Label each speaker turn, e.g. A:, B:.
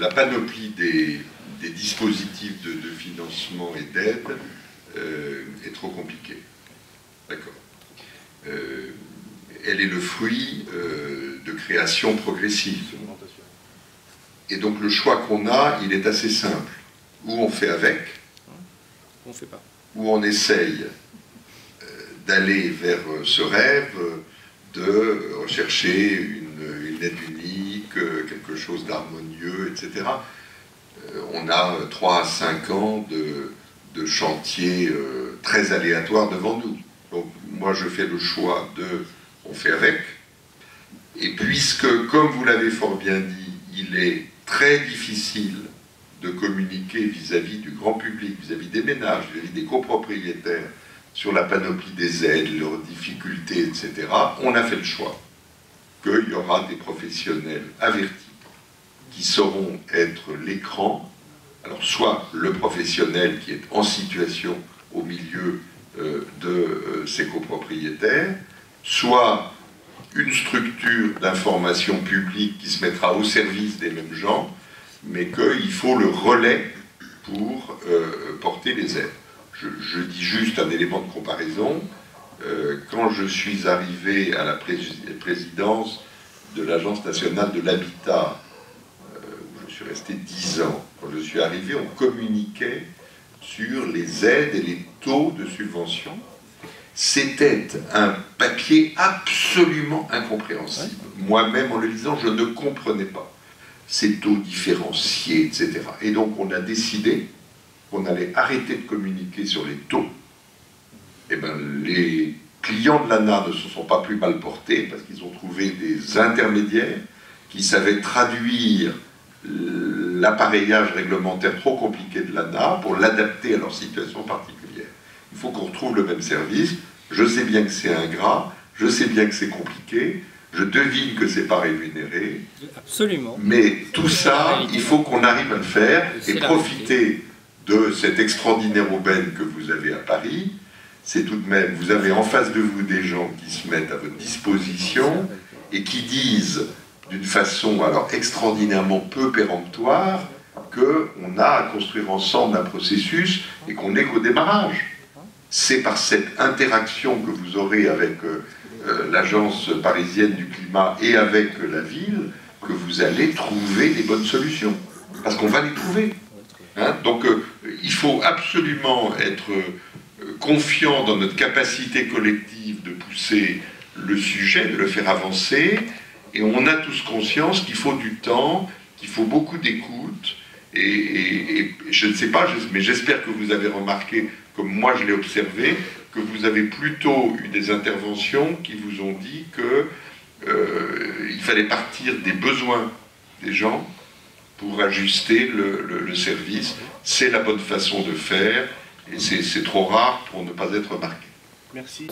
A: la panoplie des dispositifs de financement et d'aide est trop compliquée. D'accord. Elle est le fruit de création progressive. Et donc le choix qu'on a, il est assez simple. Ou on fait avec,
B: on fait pas.
A: Ou on essaye d'aller vers ce rêve de rechercher une aide unique, quelque chose d'harmonieux, etc. On a 3 à 5 ans de chantier très aléatoire devant nous. Donc moi je fais le choix de on fait avec. Et puisque, comme vous l'avez fort bien dit, il est très difficile de communiquer vis-à-vis du grand public, vis-à-vis des ménages, vis-à-vis des copropriétaires, sur la panoplie des aides, leurs difficultés, etc., on a fait le choix qu'il y aura des professionnels avertis qui sauront être l'écran, alors soit le professionnel qui est en situation au milieu de ses copropriétaires, soit une structure d'information publique qui se mettra au service des mêmes gens, mais qu'il faut le relais pour porter les aides. Je dis juste un élément de comparaison. Quand je suis arrivé à la présidence de l'Agence nationale de l'habitat, où je suis resté 10 ans, quand je suis arrivé, on communiquait sur les aides et les taux de subvention. C'était un papier absolument incompréhensible. Moi-même, en le lisant, je ne comprenais pas ces taux différenciés, etc. Et donc, on a décidé qu'on allait arrêter de communiquer sur les taux. Eh bien, les clients de l'ANA ne se sont pas plus mal portés parce qu'ils ont trouvé des intermédiaires qui savaient traduire l'appareillage réglementaire trop compliqué de l'ANA pour l'adapter à leur situation particulière. Il faut qu'on retrouve le même service. Je sais bien que c'est ingrat, je sais bien que c'est compliqué, je devine que c'est pas rémunéré.
B: Absolument.
A: Mais tout ça, il faut qu'on arrive à le faire et profiter de cette extraordinaire aubaine que vous avez à Paris. C'est tout de même, vous avez en face de vous des gens qui se mettent à votre disposition et qui disent d'une façon alors extraordinairement peu péremptoire qu'on a à construire ensemble un processus et qu'on n'est qu'au démarrage. C'est par cette interaction que vous aurez avec l'Agence parisienne du climat et avec la ville que vous allez trouver les bonnes solutions. Parce qu'on va les trouver. Hein? Donc il faut absolument être confiant dans notre capacité collective de pousser le sujet, de le faire avancer. Et on a tous conscience qu'il faut du temps, qu'il faut beaucoup d'écoute. Et je ne sais pas, mais j'espère que vous avez remarqué, comme moi je l'ai observé, que vous avez plutôt eu des interventions qui vous ont dit qu'il fallait partir des besoins des gens pour ajuster le service. C'est la bonne façon de faire et c'est trop rare pour ne pas être remarqué.
C: Merci.